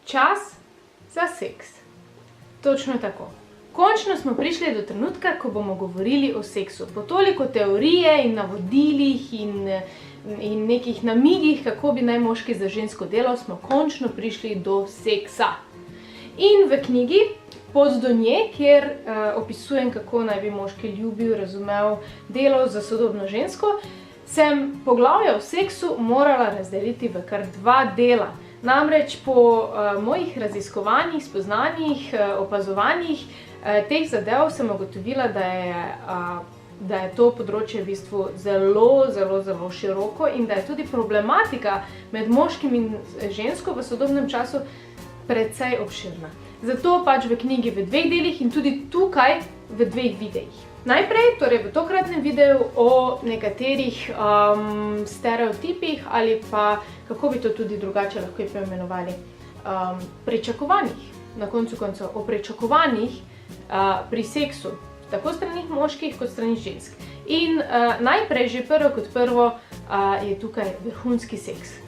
Čas za seks. Točno tako. Končno smo prišli do trenutka, ko bomo govorili o seksu. Po toliko teorije in navodilih in nekih namigih, kako bi naj moški za žensko delal, smo končno prišli do seksa. In v knjigi Pot do nje, kjer opisujem, kako naj bi moški ljubil, razumel, delal za sodobno žensko, sem poglavje o seksu morala razdeliti v kar 2 dela. Namreč po mojih raziskovanjih, spoznanjih, opazovanjih teh zadev sem ugotovila, da je to področje v bistvu zelo široko in da je tudi problematika med moškim in žensko v sodobnem času precej obširna. Zato pač v knjigi v 2 delih in tudi tukaj v 2 videih. Najprej, torej v tokratnem videu o nekaterih stereotipih ali pa, kako bi to tudi drugače lahko poimenovali, pričakovanjih, na koncu koncev, o pričakovanjih pri seksu, tako strani moških kot strani žensk. In najprej, že prvo kot prvo, je tukaj vrhunski seks.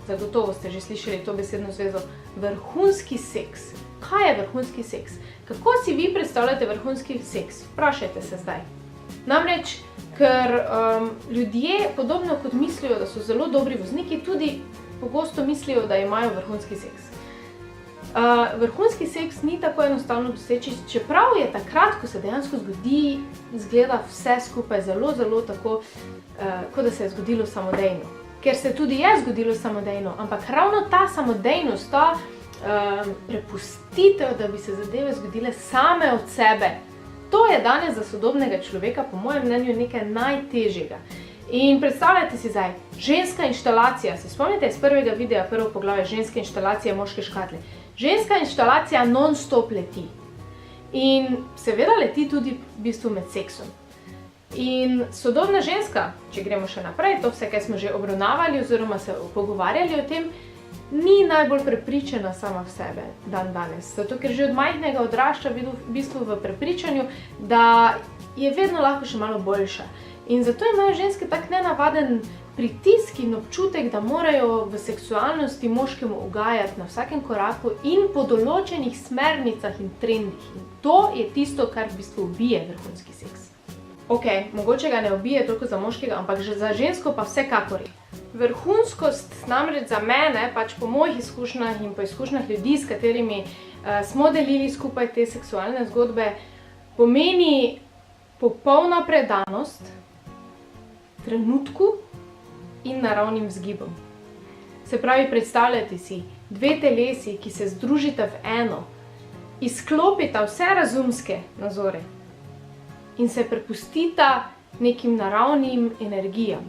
Zagotovo ste že slišali to besedno zvezo. Vrhunski seks. Kaj je vrhunski seks? Kako si vi predstavljate vrhunski seks? Vprašajte se zdaj. Namreč, ker ljudje, podobno kot mislijo, da so zelo dobri vozniki, tudi pogosto mislijo, da imajo vrhunski seks. Vrhunski seks ni tako enostavno doseči, čeprav je takrat, ko se dejansko zgodi, izgleda vse skupaj zelo tako, kot da se je zgodilo samodejno. Ker se tudi je zgodilo samodejno, ampak ravno ta samodejnost, ta prepustitev, da bi se zadeve zgodile same od sebe, to je danes za sodobnega človeka, po mojem mnenju, nekaj najtežjega. In predstavljajte si zdaj, ženska inštalacija, se spomnite iz prvega videa, prvo poglavje, ženske inštalacije, moške škatle. Ženska inštalacija non-stop leti. In seveda leti tudi v bistvu med seksom. In sodobna ženska, če gremo še naprej, to vse, kaj smo že obravnavali oziroma se pogovarjali o tem, ni najbolj prepričana sama v sebe dan danes. Zato, ker že od majhnega odrašča v bistvu v prepričanju, da je vedno lahko še malo boljša. In zato imajo ženske tak nenavaden pritisk in občutek, da morajo v seksualnosti moškemu ugajati na vsakem koraku in po določenih smernicah in trendih. In to je tisto, kar v bistvu ubije vrhunski seks. Ok, mogoče ga ne ubije toliko za moškega, ampak že za žensko pa vsekakor je. Vrhunskost namreč za mene, pač po mojih izkušnjah in po izkušnjah ljudi, s katerimi smo delili skupaj te seksualne zgodbe, pomeni popolna predanost trenutku in naravnim vzgibom. Se pravi, predstavljajte si 2 telesi, ki se združita v eno, izklopita vse razumske nazore in se prepustita nekim naravnim energijam.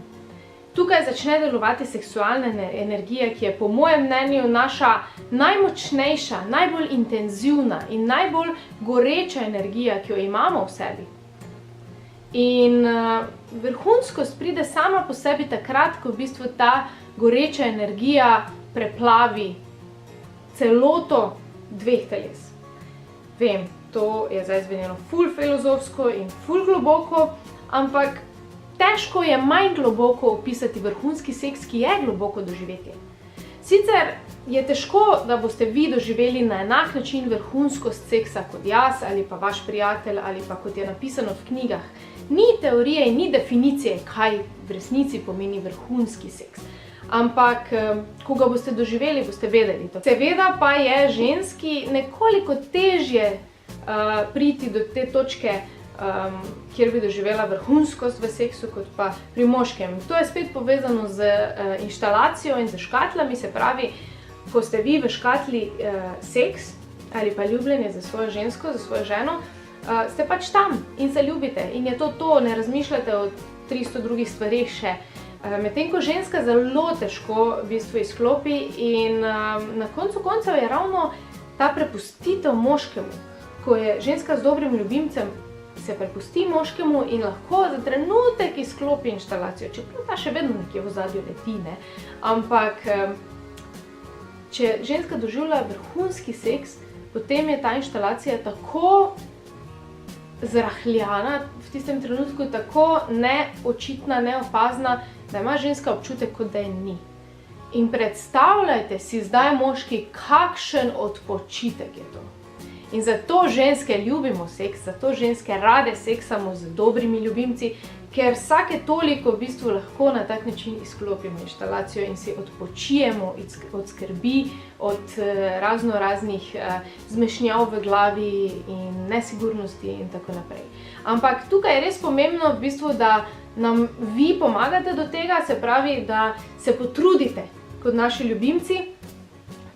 Tukaj začne delovati seksualna energija, ki je po mojem mnenju naša najmočnejša, najbolj intenzivna in najbolj goreča energija, ki jo imamo v sebi. In vrhunskost pride sama po sebi takrat, ko v bistvu ta goreča energija preplavi celoto 2 teles. Vem, to je zdaj zvenelo ful filozofsko in ful globoko, ampak težko je manj globoko opisati vrhunski seks, ki je globoko doživetje. Sicer je težko, da boste vi doživeli na enak način vrhunskost seksa kot jaz, ali pa vaš prijatelj, ali pa kot je napisano v knjigah. Ni teorije in ni definicije, kaj v resnici pomeni vrhunski seks. Ampak, ko ga boste doživeli, boste vedeli to. Seveda pa je ženski nekoliko težje priti do te točke, kjer bi doživela vrhunskost v seksu, kot pa pri moškem. To je spet povezano z inštalacijo in z škatlami, se pravi, ko ste vi v škatli seks ali pa ljubljenje za svojo žensko, za svojo ženo, ste pač tam in se ljubite in je to, ne razmišljate o 300 drugih stvarih še. Medtem ko ženska zelo težko v bistvu izklopi in na koncu koncev je ravno ta prepustitev moškemu, ko je ženska z dobrim ljubimcem, se prepusti moškemu in lahko za trenutek izklopi inštalacijo, čeprav ta še vedno nekje v ozadju leti, ne? Ampak, če ženska doživlja vrhunski seks, potem je ta inštalacija tako zrahljana v tistem trenutku, tako neočitna, neopazna, da ima ženska občutek, kot da je ni. In predstavljajte si zdaj, moški, kakšen odpočitek je to. In zato ženske ljubimo seks, zato ženske rade seksamo z dobrimi ljubimci, ker vsake toliko v bistvu lahko na tak način izklopimo inštalacijo in si odpočijemo od skrbi, od raznih zmešnjav v glavi in nesigurnosti in tako naprej. Ampak tukaj je res pomembno v bistvu, da nam vi pomagate do tega, se pravi, da se potrudite kot naši ljubimci,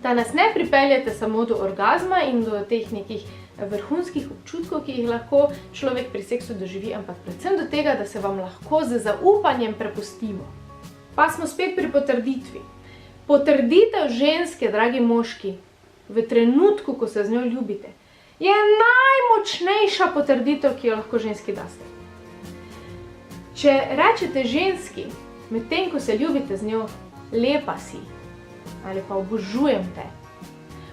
da nas ne pripeljete samo do orgazma in do teh nekih vrhunskih občutkov, ki jih lahko človek pri seksu doživi, ampak predvsem do tega, da se vam lahko z zaupanjem prepustimo. Pa smo spet pri potrditvi. Potrditev ženske, dragi moški, v trenutku, ko se z njo ljubite, je najmočnejša potrditev, ki jo lahko ženski daste. Če rečete ženski, medtem ko se ljubite z njo, lepa si, ali pa obožujem te,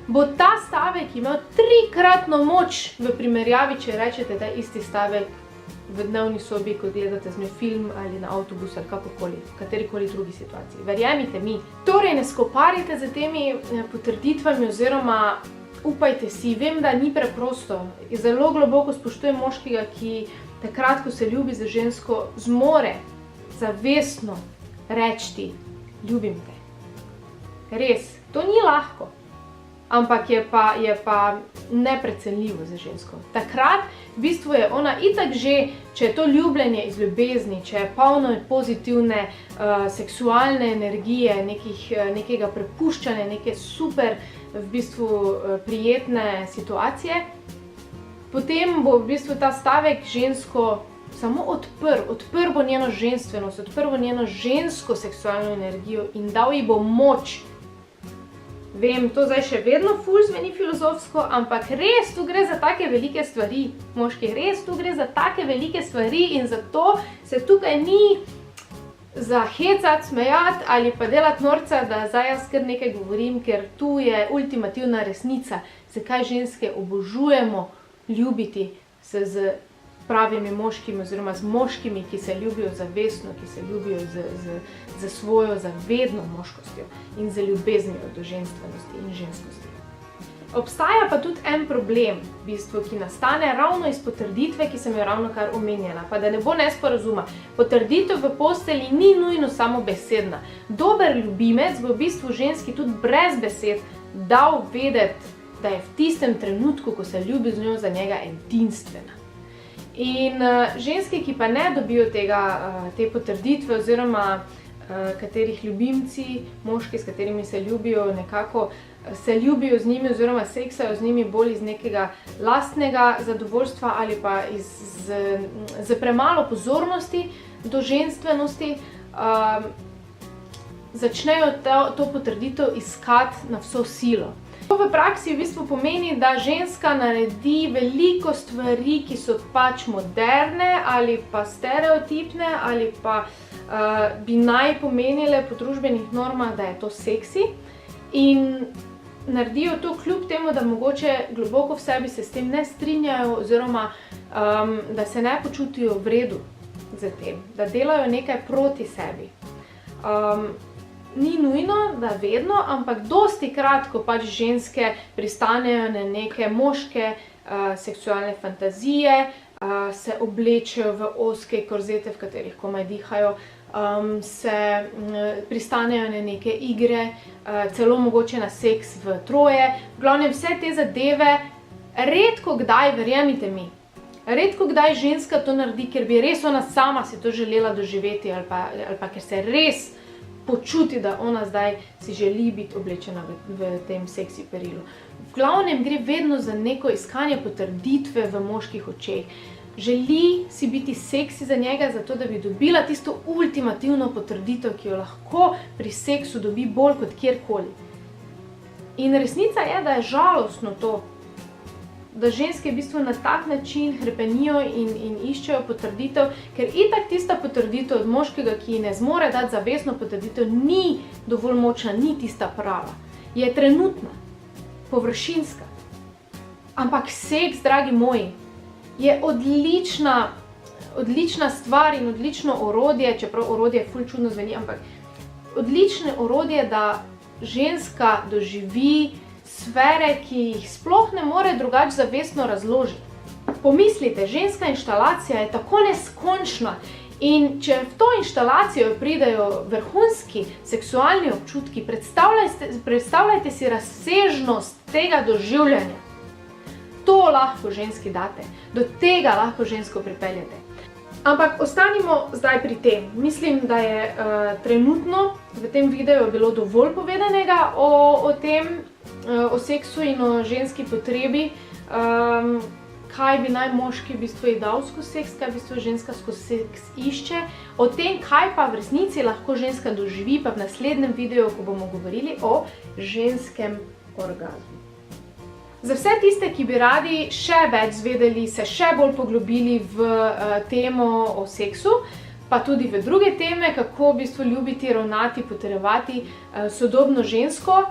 bo ta stavek imel 3-kratno moč v primerjavi, če rečete ta isti stavek v dnevni sobi, ko gledate z njo film ali na avtobusu ali kakokoli, v katerikoli drugi situaciji. Verjemite mi. Torej, ne skoparite z temi potrditvami oziroma upajte si. Vem, da ni preprosto. Zelo globoko spoštujem moškega, ki takrat, ko se ljubi za žensko, zmore zavestno reči: ljubim te. Res, to ni lahko. Ampak je pa neprecenljivo za žensko. Takrat v bistvu je ona itak že, če je to ljubljenje iz ljubezni, če je polno pozitivne seksualne energije, nekega prepuščanja, neke super v bistvu prijetne situacije, potem bo v bistvu ta stavek žensko samo odprl bo njeno ženstvenost, odprl bo njeno žensko seksualno energijo in dal ji bo moč. Vem, to zdaj še vedno ful zveni filozofsko, ampak res tu gre za take velike stvari, moški, res tu gre za take velike stvari in zato se tukaj ni za hecat, smejat ali pa delat norca, da zdaj jaz kar nekaj govorim, ker tu je ultimativna resnica, zakaj ženske obožujemo ljubiti se z pravimi moškimi oziroma z moškimi, ki se ljubijo zavestno, ki se ljubijo z svojo zavedno moškostjo in z ljubeznijo do ženstvenosti in ženskosti. Obstaja pa tudi en problem, v bistvu, ki nastane ravno iz potrditve, ki sem jo ravnokar omenjala, pa da ne bo nesporazuma. Potrditev v postelji ni nujno samo besedna. Dober ljubimec bo v bistvu ženski tudi brez besed dal vedeti, da je v tistem trenutku, ko se ljubi z njo, za njega edinstvena. In ženske, ki pa ne dobijo te potrditve oziroma katerih ljubimci, moški, s katerimi se ljubijo, nekako se ljubijo z njimi oziroma seksajo z njimi bolj iz nekega lastnega zadovoljstva ali pa z premalo pozornosti do ženstvenosti, začnejo to potrditev iskati na vso silo. To v praksi v bistvu pomeni, da ženska naredi veliko stvari, ki so pač moderne ali pa stereotipne ali pa bi naj pomenile po družbenih normah, da je to seksi, in naredijo to kljub temu, da mogoče globoko v sebi se s tem ne strinjajo oziroma da se ne počutijo v redu z tem, da delajo nekaj proti sebi. Ni nujno, da vedno, ampak dostikrat, ko pač ženske pristanejo na neke moške seksualne fantazije, se oblečejo v ozke korzete, v katerih komaj dihajo, se pristanejo na neke igre, celo mogoče na seks v troje. V glavnem, vse te zadeve, redko kdaj, verjemite mi, redko kdaj ženska to naredi, ker bi res ona sama si to želela doživeti ali pa ker se res počuti, da ona zdaj si želi biti oblečena v tem seksi perilu. V glavnem gre vedno za neko iskanje potrditve v moških očeh. Želi si biti seksi za njega, zato da bi dobila tisto ultimativno potrditev, ki jo lahko pri seksu dobi bolj kot kjerkoli. In resnica je, da je žalostno to, da ženske v bistvu na tak način hrepenijo in iščejo potrditev, ker itak tista potrditev od moškega, ki ne zmore dati zavestno potrditev, ni dovolj močna, ni tista prava. Je trenutna, površinska. Ampak seks, dragi moji, je odlična stvar in odlično orodje, čeprav orodje ful čudno zveni, ampak odlično orodje, da ženska doživi sfere, ki jih sploh ne more drugače zavestno razložiti. Pomislite, ženska inštalacija je tako neskončna in če v to inštalacijo pridejo vrhunski seksualni občutki, predstavljajte si razsežnost tega doživljanja. To lahko ženski date, do tega lahko žensko pripeljete. Ampak ostanimo zdaj pri tem. Mislim, da je trenutno v tem videu bilo dovolj povedanega o tem, o seksu in o ženski potrebi, kaj bi naj moški v bistvu dal skozi seks, kaj v bistvu ženska skozi seks išče, o tem, kaj pa v resnici lahko ženska doživi, pa v naslednjem videu, ko bomo govorili o ženskem orgazmu. Za vse tiste, ki bi radi še več zvedeli, se še bolj poglobili v temo o seksu, pa tudi v druge teme, kako v bistvu ljubiti, ravnati, potrjevati sodobno žensko,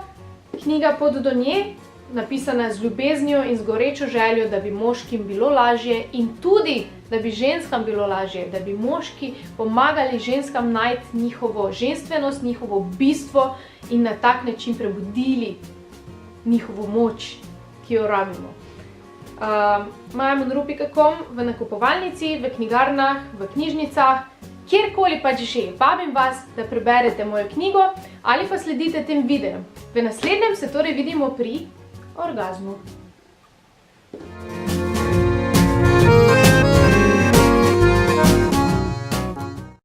knjiga Pot do nje, napisana z ljubeznijo in z gorečo željo, da bi moškim bilo lažje in tudi, da bi ženskam bilo lažje, da bi moški pomagali ženskam najti njihovo ženstvenost, njihovo bistvo in na tak način prebudili njihovo moč, ki jo rabimo. majamonropi.com, v nakupovalnici, v knjigarnah, v knjižnicah, kjerkoli pač že. Vabim vas, da preberete mojo knjigo ali pa sledite tem videom. V naslednjem se torej vidimo pri orgazmu.